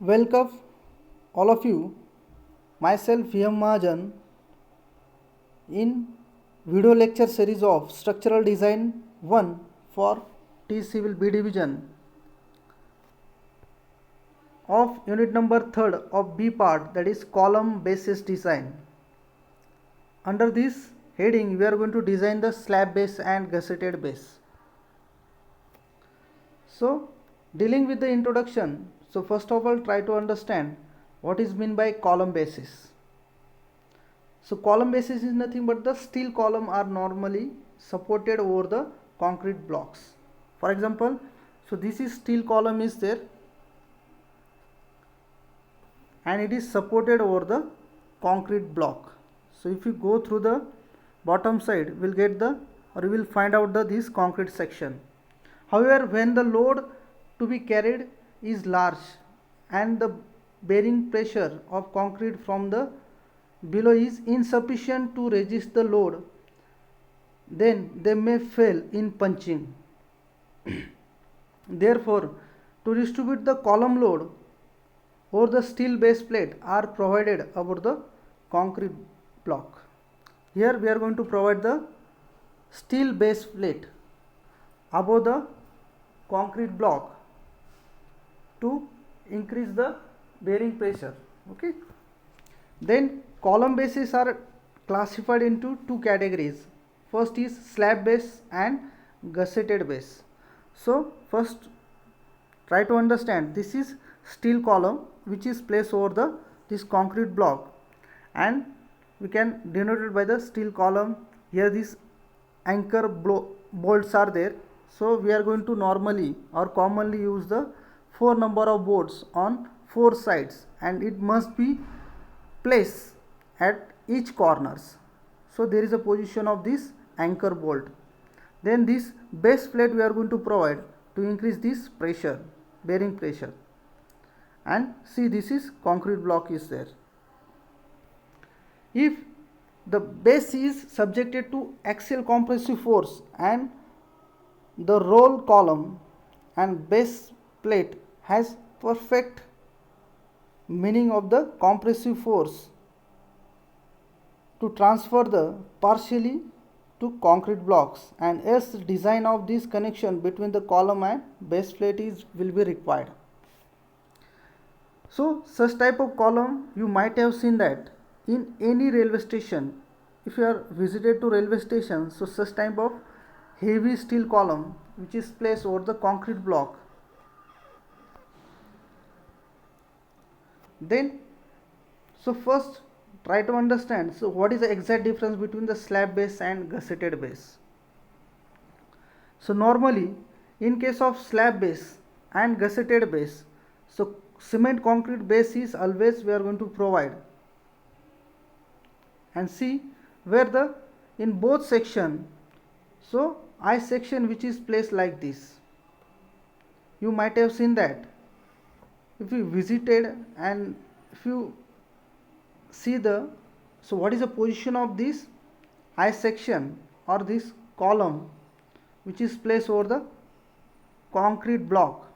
Welcome all of you, myself VM Mahajan in video lecture series of Structural Design 1 for T Civil B Division of unit number 3rd of B part, that is column basis design. Under this heading we are going to design the slab base and gusseted base. So dealing with the introduction, so first of all try to understand what is meant by column basis. So column basis is nothing but the steel column are normally supported over the concrete blocks. For example, so this is steel column is there and it is supported over the concrete block. So if you go through the bottom side, we'll get the or you will find out the this concrete section. However, when the load to be carried is large and the bearing pressure of concrete from the below is insufficient to resist the load, then they may fail in punching. Therefore, to distribute the column load over the steel base plate are provided above the concrete block. Here we are going to provide the steel base plate above the concrete block to increase the bearing pressure. Okay. Then column bases are classified into two categories. First is slab base and gusseted base. So first try to understand, this is steel column which is placed over the this concrete block and we can denote it by the steel column. Here these anchor bolts are there. So we are going to normally or commonly use the 4 number of bolts on 4 sides and it must be placed at each corners. So there is a position of this anchor bolt. Then this base plate we are going to provide to increase this pressure, bearing pressure. And see, this is concrete block is there. If the base is subjected to axial compressive force and the roll column and base plate has perfect meaning of the compressive force to transfer the partially to concrete blocks, and as design of this connection between the column and base plate is will be required. So such type of column you might have seen that in any railway station. If you are visited to railway station, so such type of heavy steel column which is placed over the concrete block. Then so first try to understand, so what is the exact difference between the slab base and gusseted base. So normally in case of slab base and gusseted base, so cement concrete base is always we are going to provide, and see where the in both section, so I section which is placed like this. You might have seen that if you visited and if you see the, so what is the position of this I section or this column which is placed over the concrete block.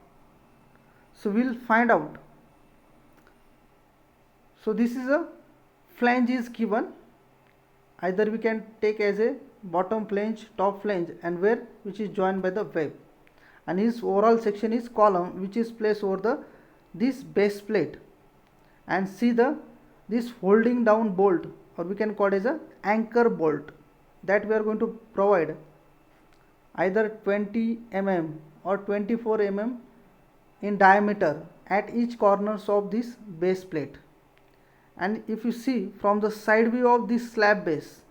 So we will find out. So this is a flange is given, either we can take as a bottom flange, top flange, and where which is joined by the web, and his overall section is column which is placed over the this base plate, and see the this holding down bolt or we can call it as a anchor bolt that we are going to provide either 20 mm or 24 mm in diameter at each corners of this base plate. And if you see from the side view of this slab base,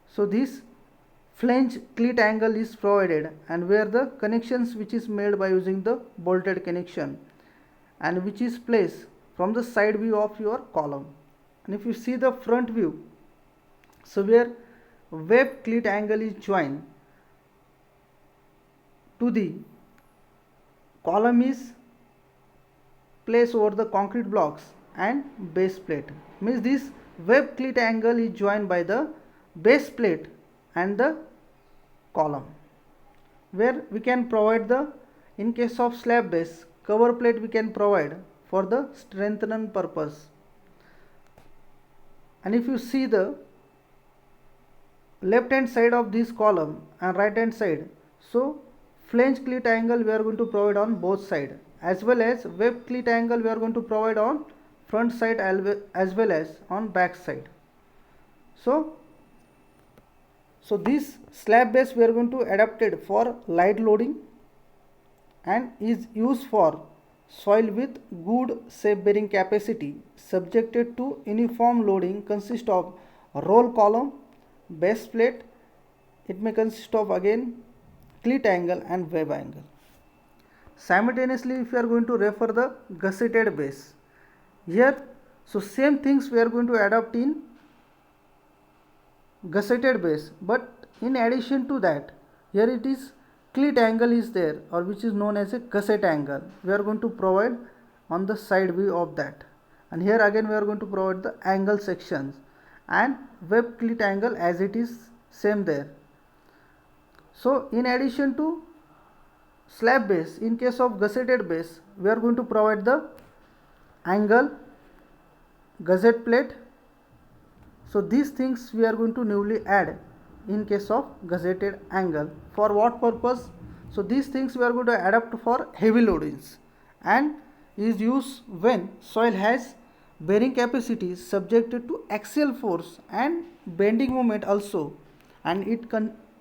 so this flange cleat angle is provided and where the connections which is made by using the bolted connection and which is placed from the side view of your column. And if you see the front view, so where web cleat angle is joined to the column is placed over the concrete blocks and base plate, means this web cleat angle is joined by the base plate and the column, where we can provide the, in case of slab base, cover plate we can provide for the strengthening purpose. And if you see the left hand side of this column and right hand side, so flange cleat angle we are going to provide on both sides, as well as web cleat angle we are going to provide on front side as well as on back side. So this slab base we are going to adapt it for light loading and is used for soil with good shape bearing capacity subjected to uniform loading. Consist of roll column, base plate. It may consist of again cleat angle and web angle. Simultaneously, if you are going to refer the gusseted base, here so same things we are going to adapt in gusseted base, but in addition to that, here it is cleat angle is there, or which is known as a gusset angle. We are going to provide on the side view of that, and here again we are going to provide the angle sections and web cleat angle as it is same there. So in addition to slab base, in case of gusseted base, we are going to provide the angle, gusset plate. So these things we are going to newly add in case of gusseted angle. For what purpose? So these things we are going to adapt for heavy loadings and is used when soil has bearing capacity subjected to axial force and bending moment also, and it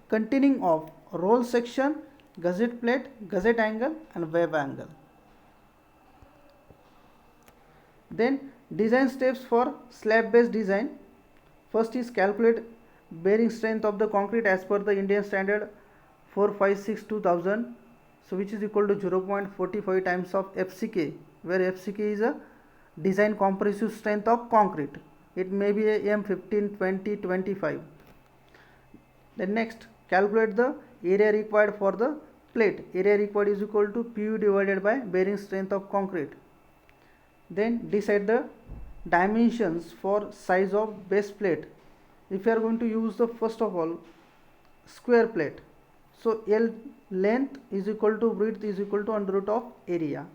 containing of roll section, gusset plate, gusset angle and web angle. Then design steps for slab based design. First is calculate bearing strength of the concrete as per the Indian standard 456/2000, so which is equal to 0.45 times of FCK, where FCK is a design compressive strength of concrete. It may be a M15, 20, 25. Then next, calculate the area required for the plate. Area required is equal to PU divided by bearing strength of concrete. Then decide the dimensions for size of base plate. If you are going to use the first of all square plate, so L length is equal to width is equal to under root of area.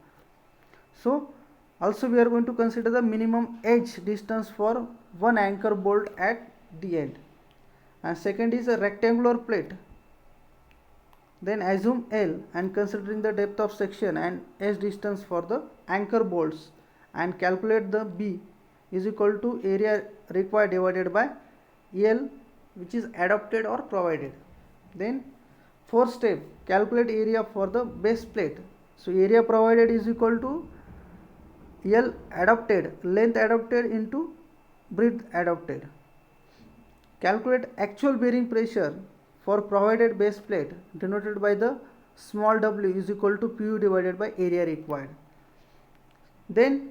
So also we are going to consider the minimum edge distance for one anchor bolt at the end. And second is a rectangular plate. Then assume L and considering the depth of section and edge distance for the anchor bolts, and calculate the B is equal to area required divided by L, which is adopted or provided. Then fourth step, calculate area for the base plate. So area provided is equal to L adopted, length adopted into breadth adopted. Calculate actual bearing pressure for provided base plate denoted by the small w is equal to PU divided by area required. Then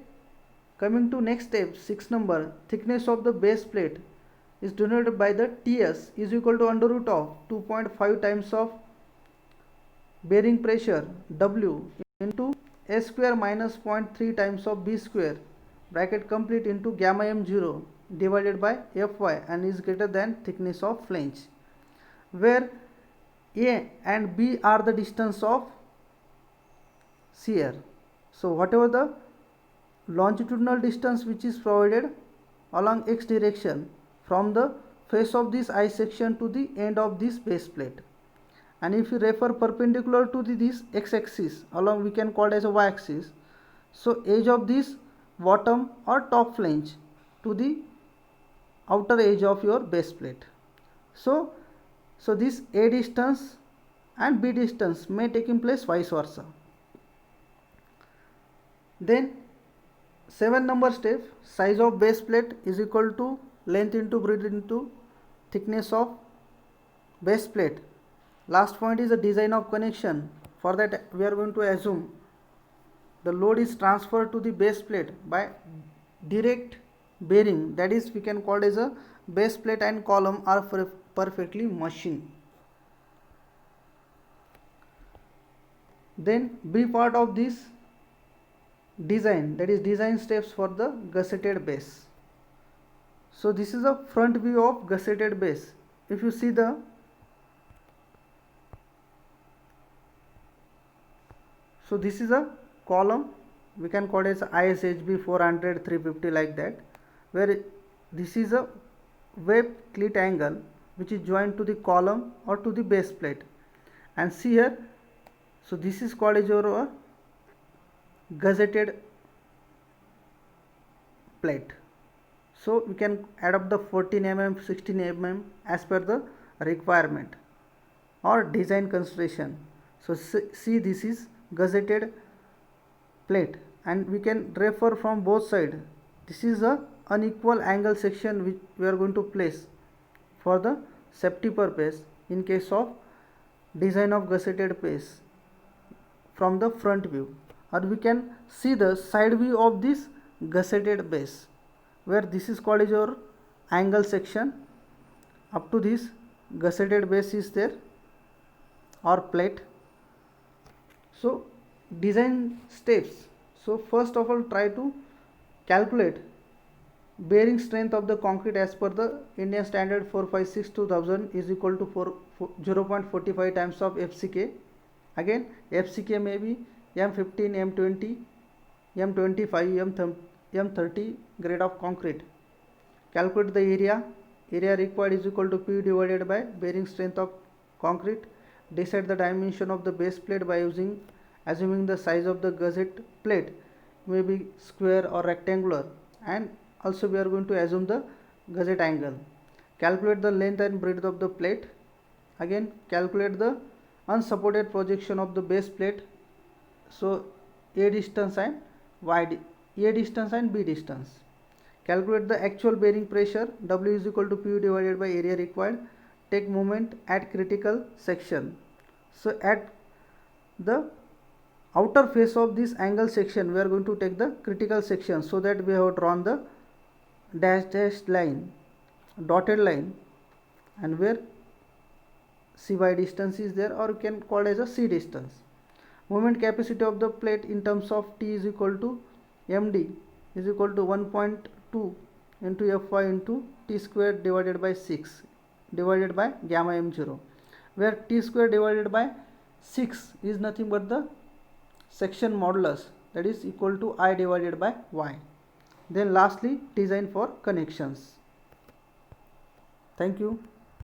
coming to next step, 6 number, thickness of the base plate is denoted by the TS is equal to under root of 2.5 times of bearing pressure W into A square minus 0.3 times of B square bracket complete into gamma m0 divided by Fy, and is greater than thickness of flange, where A and B are the distance of shear. So whatever the longitudinal distance which is provided along x direction from the face of this I section to the end of this base plate, and if you refer perpendicular to this x axis along, we can call it as a y axis, so edge of this bottom or top flange to the outer edge of your base plate. So this A distance and B distance may take in place vice versa. Then 7 number step, size of base plate is equal to length into breadth into thickness of base plate. Last point is the design of connection. For that we are going to assume the load is transferred to the base plate by direct bearing, that is we can call it as a base plate and column are perfectly machined. Then B part of this design, that is design steps for the gusseted base. So this is a front view of gusseted base. If you see the so this is a column we can call it as ISHB 400, 350 like that, where this is a web cleat angle which is joined to the column or to the base plate. And see here, so this is called as your gusseted plate. So we can adopt the 14 mm, 16 mm as per the requirement or design consideration. So see, this is gusseted plate and we can refer from both sides. This is a unequal angle section which we are going to place for the safety purpose in case of design of gusseted piece from the front view. Or we can see the side view of this gusseted base, where this is called as your angle section. Up to this gusseted base is there or plate. So design steps. So first of all, try to calculate bearing strength of the concrete as per the Indian standard 456/2000 is equal to 0.45 times of FCK. Again, FCK may be M15, M20, M25, M30 grade of concrete. Calculate the area. Area required is equal to P divided by bearing strength of concrete. Decide the dimension of the base plate by assuming the size of the gusset plate may be square or rectangular, and also we are going to assume the gusset angle. Calculate the length and breadth of the plate. Again, calculate the unsupported projection of the base plate. So A distance and A distance and B distance. Calculate the actual bearing pressure. W is equal to Pu divided by area required. Take moment at critical section. So at the outer face of this angle section, we are going to take the critical section, so that we have drawn the dashed line, dotted line, and where CY distance is there, or you can call it as a C distance. Moment capacity of the plate in terms of T is equal to MD is equal to 1.2 into Fy into T square divided by 6 divided by gamma m0, where T square divided by 6 is nothing but the section modulus, that is equal to I divided by Y. Then lastly, design for connections. Thank you.